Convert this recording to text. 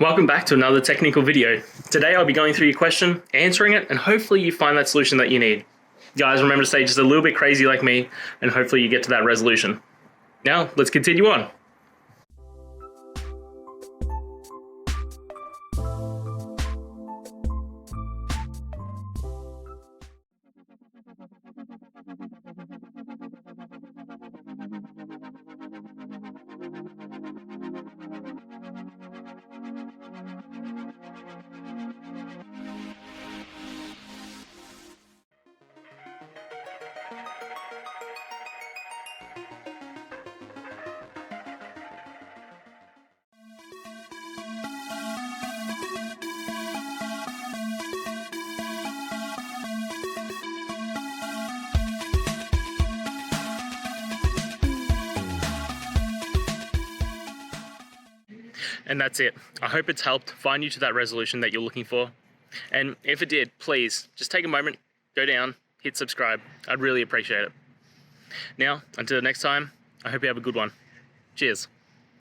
Welcome back to another technical video. Today I'll be going through your question, answering it, and hopefully you find that solution that you need. Guys, remember to stay just a little bit crazy like me, and hopefully you get to that resolution. Now, let's continue on. And that's it. I hope it's helped find you to that resolution that you're looking for. And if it did, please just take a moment, go down, hit subscribe. I'd really appreciate it. Now, until next time, I hope you have a good one. Cheers.